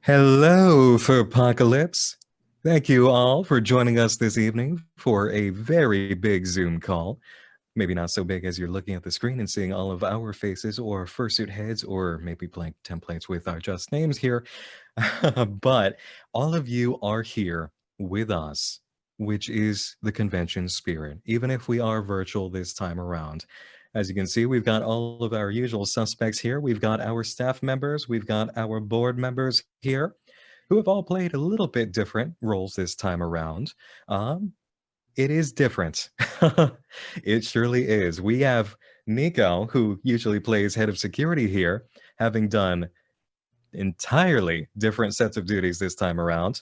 Hello, Furpocalypse. Thank you all for joining us this evening for a very big Zoom call. Maybe not so big as you're looking at the screen and seeing all of our faces or fursuit heads or maybe blank templates with our just names here. But all of you are here with us, which is the convention spirit, even if we are virtual this time around. As you can see, we've got all of our usual suspects here. We've got our staff members, we've got our board members here, who have all played a little bit different roles this time around. It is different. It surely is. We have Nico, who usually plays head of security here, having done entirely different sets of duties this time around.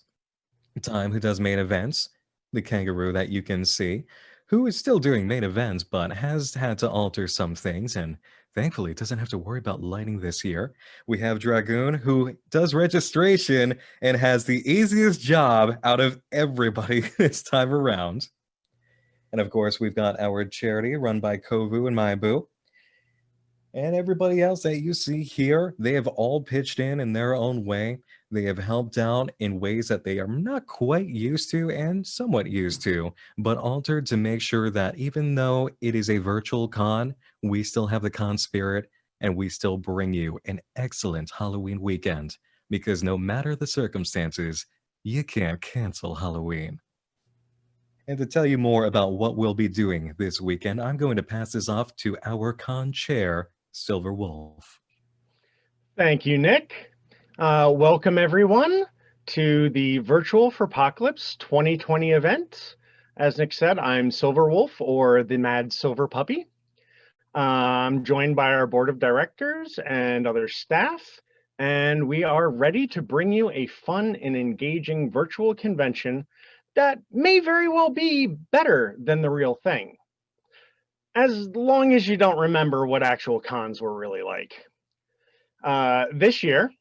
Time, who does main events, the kangaroo that you can see, who is still doing main events but has had to alter some things and thankfully doesn't have to worry about lighting this year. We have Dragoon, who does registration and has the easiest job out of everybody this time around. And of course, we've got our charity run by Kovu and Maibu. And everybody else that you see here, they have all pitched in their own way. They have helped out in ways that they are not quite used to and somewhat used to, but altered to make sure that even though it is a virtual con, we still have the con spirit and we still bring you an excellent Halloween weekend. Because no matter the circumstances, you can't cancel Halloween. And to tell you more about what we'll be doing this weekend, I'm going to pass this off to our con chair, Silver Wolf. Thank you, Nick. Welcome, everyone, to the virtual Furpocalypse 2020 event. As Nick said, I'm Silver Wolf, or the Mad Silver Puppy. I'm joined by our board of directors and other staff, and we are ready to bring you a fun and engaging virtual convention that may very well be better than the real thing, as long as you don't remember what actual cons were really like. This year,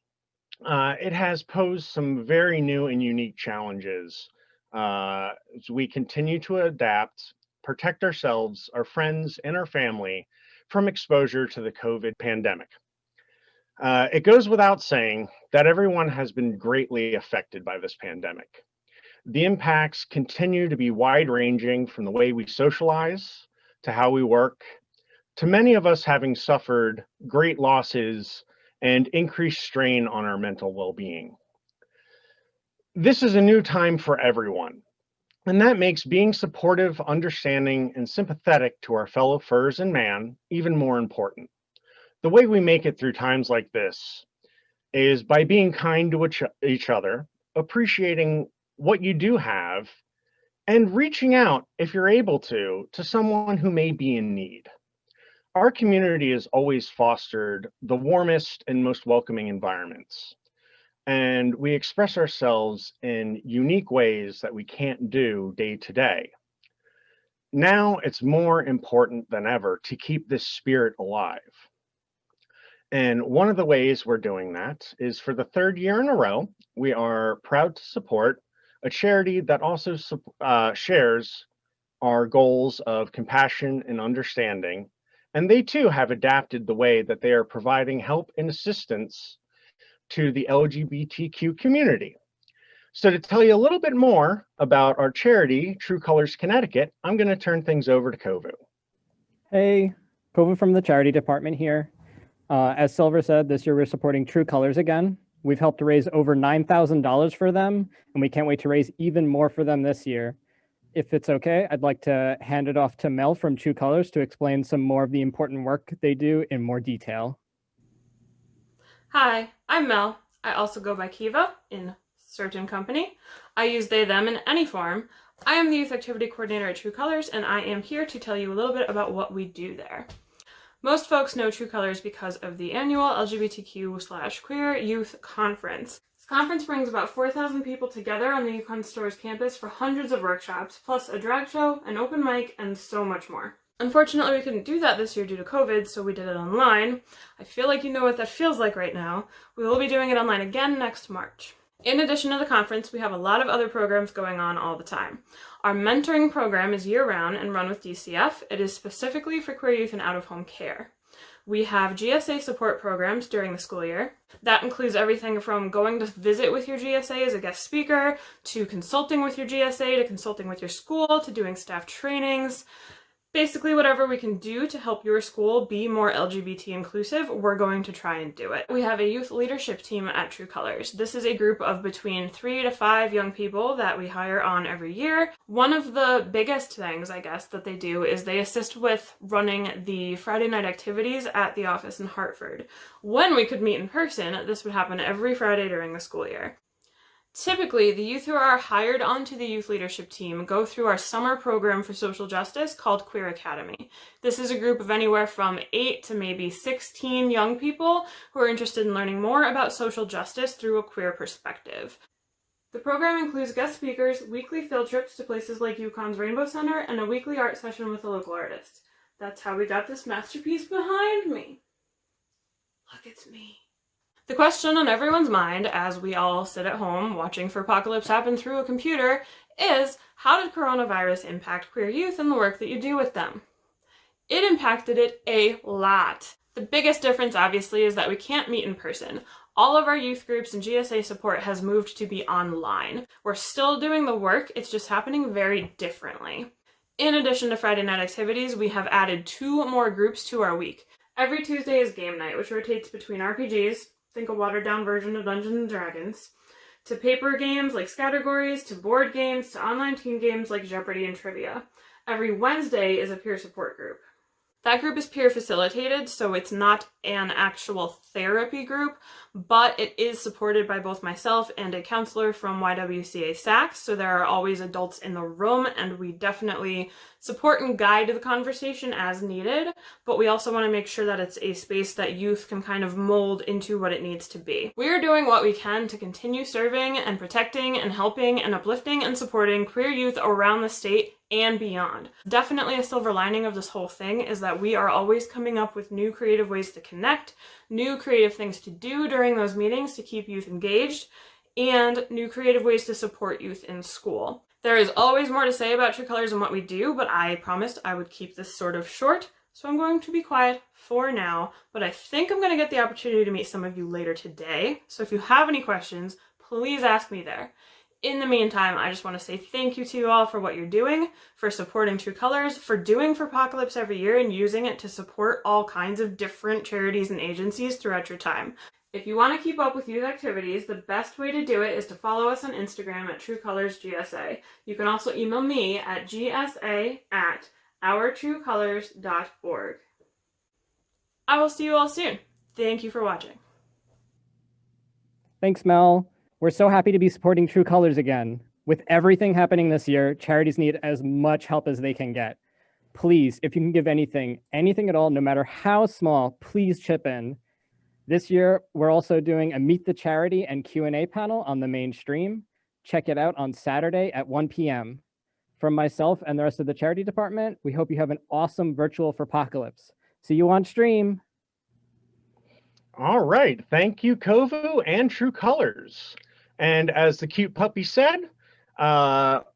it has posed some very new and unique challenges as we continue to adapt, protect ourselves, our friends, and our family from exposure to the COVID pandemic. It goes without saying that everyone has been greatly affected by this pandemic. The impacts continue to be wide-ranging, from the way we socialize to how we work, to many of us having suffered great losses and increased strain on our mental well-being. This is a new time for everyone, and that makes being supportive, understanding, and sympathetic to our fellow furs and man even more important. The way we make it through times like this is by being kind to each other, appreciating what you do have, and reaching out, if you're able to someone who may be in need. Our community has always fostered the warmest and most welcoming environments, and we express ourselves in unique ways that we can't do day to day. Now it's more important than ever to keep this spirit alive. And one of the ways we're doing that is, for the third year in a row, we are proud to support a charity that also shares our goals of compassion and understanding. And they too have adapted the way that they are providing help and assistance to the LGBTQ community. So to tell you a little bit more about our charity, True Colors Connecticut, I'm going to turn things over to Kovu. Hey, Kovu from the charity department here. As Silver said, this year we're supporting True Colors again. We've helped to raise over $9,000 for them, and we can't wait to raise even more for them this year. If it's okay, I'd like to hand it off to Mel from True Colors to explain some more of the important work they do in more detail. Hi, I'm Mel. I also go by Kiva in Certain Company. I use they, them in any form. I am the Youth Activity Coordinator at True Colors, and I am here to tell you a little bit about what we do there. Most folks know True Colors because of the annual LGBTQ/queer youth conference. This conference brings about 4,000 people together on the Yukon Store's campus for hundreds of workshops, plus a drag show, an open mic, and so much more. Unfortunately, we couldn't do that this year due to COVID, so we did it online. I feel like you know what that feels like right now. We will be doing it online again next March. In addition to the conference, we have a lot of other programs going on all the time. Our mentoring program is year-round and run with DCF. It is specifically for queer youth and out-of-home care. We have GSA support programs during the school year. That includes everything from going to visit with your GSA as a guest speaker, to consulting with your GSA, to consulting with your school, to doing staff trainings. Basically, whatever we can do to help your school be more LGBT inclusive, we're going to try and do it. We have a youth leadership team at True Colors. This is a group of between 3 to 5 young people that we hire on every year. One of the biggest things, I guess, that they do is they assist with running the Friday night activities at the office in Hartford. When we could meet in person, this would happen every Friday during the school year. Typically, the youth who are hired onto the youth leadership team go through our summer program for social justice called Queer Academy. This is a group of anywhere from 8 to maybe 16 young people who are interested in learning more about social justice through a queer perspective. The program includes guest speakers, weekly field trips to places like UConn's Rainbow Center, and a weekly art session with a local artist. That's how we got this masterpiece behind me. Look, it's me. The question on everyone's mind, as we all sit at home watching Furpocalypse happen through a computer, is how did coronavirus impact queer youth and the work that you do with them? It impacted it a lot. The biggest difference, obviously, is that we can't meet in person. All of our youth groups and GSA support has moved to be online. We're still doing the work, it's just happening very differently. In addition to Friday night activities, we have added 2 more groups to our week. Every Tuesday is game night, which rotates between RPGs, think a watered-down version of Dungeons and Dragons, to paper games like Scattergories, to board games, to online team games like Jeopardy and Trivia. Every Wednesday is a peer support group. That group is peer facilitated, so it's not an actual therapy group, but it is supported by both myself and a counselor from YWCA SACS, so there are always adults in the room, and we definitely support and guide the conversation as needed, but we also want to make sure that it's a space that youth can kind of mold into what it needs to be. We are doing what we can to continue serving and protecting and helping and uplifting and supporting queer youth around the state and beyond. Definitely a silver lining of this whole thing is that we are always coming up with new creative ways to connect, new creative things to do during those meetings to keep youth engaged, and new creative ways to support youth in school. There is always more to say about True Colors and what we do, but I promised I would keep this sort of short, so I'm going to be quiet for now, but I think I'm going to get the opportunity to meet some of you later today, so if you have any questions, please ask me there. In the meantime, I just want to say thank you to you all for what you're doing, for supporting True Colors, for doing Furpocalypse every year and using it to support all kinds of different charities and agencies throughout your time. If you want to keep up with youth activities, the best way to do it is to follow us on Instagram at TrueColorsGSA. You can also email me at gsa@ourtruecolors.org. I will see you all soon. Thank you for watching. Thanks, Mel. We're so happy to be supporting True Colors again. With everything happening this year, charities need as much help as they can get. Please, if you can give anything at all, no matter how small, please chip in. This year, we're also doing a Meet the Charity and Q&A panel on the main stream. Check it out on Saturday at 1 p.m. From myself and the rest of the charity department, we hope you have an awesome virtual Furpocalypse. See you on stream. All right. Thank you, Kovu and True Colors. And as the cute puppy said,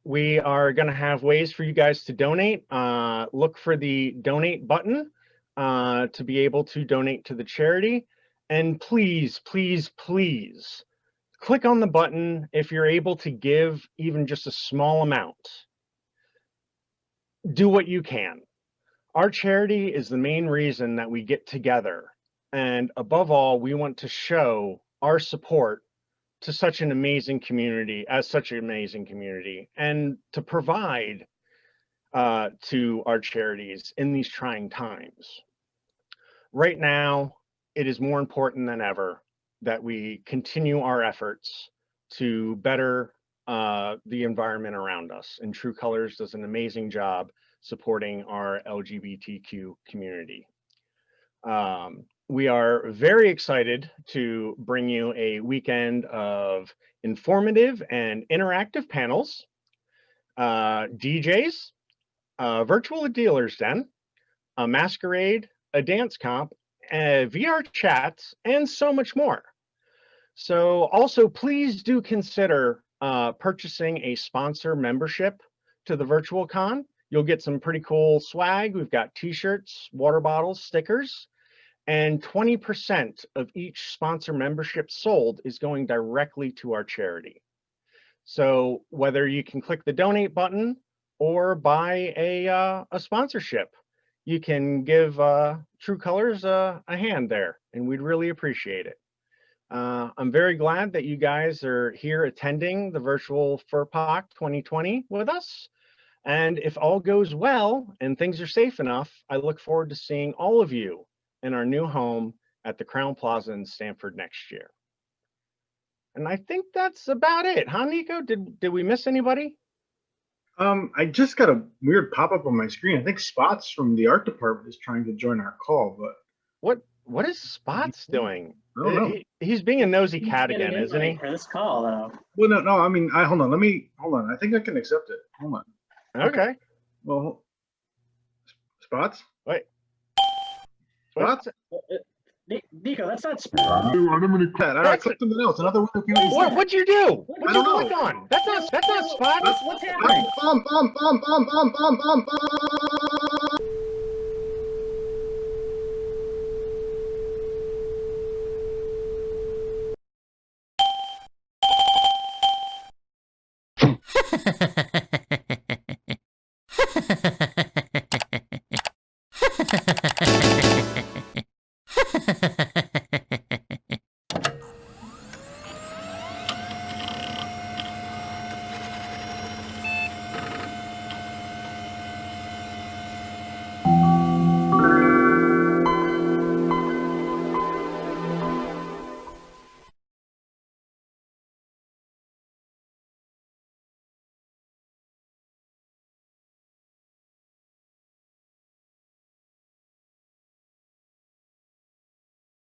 we are going to have ways for you guys to donate. Look for the donate button to be able to donate to the charity. And please, please, please click on the button if you're able to give even just a small amount. Do what you can. Our charity is the main reason that we get together. And above all, we want to show our support to such an amazing community, and to provide to our charities in these trying times. Right now, it is more important than ever that we continue our efforts to better the environment around us. And True Colors does an amazing job supporting our LGBTQ community. We are very excited to bring you a weekend of informative and interactive panels, DJs, virtual dealers den, a masquerade, a dance comp, VR chats, and so much more. So also please do consider purchasing a sponsor membership to the virtual con. You'll get some pretty cool swag. We've got t-shirts, water bottles, stickers, and 20% of each sponsor membership sold is going directly to our charity. So whether you can click the donate button or buy a sponsorship, you can give True Colors a hand there, and we'd really appreciate it. I'm very glad that you guys are here attending the virtual FurPoc 2020 with us. And if all goes well and things are safe enough, I look forward to seeing all of you in our new home at the Crown Plaza in Stamford next year. And I think that's about it, huh, Nico? Did we miss anybody? I just got a weird pop-up on my screen. I think Spots from the art department is trying to join our call, but What is Spots doing? I don't know. He's being a nosy He's cat getting again, an isn't he? invite for this call, though. Well, no. I mean, hold on. Hold on. I think I can accept it. Hold on. Okay. Well, Spots. Wait. Spots. Nico, that's not I clicked something else. Another window came up. What'd you do? What What'd I you don't click know. on? That's not Spots. What's happening? Bum.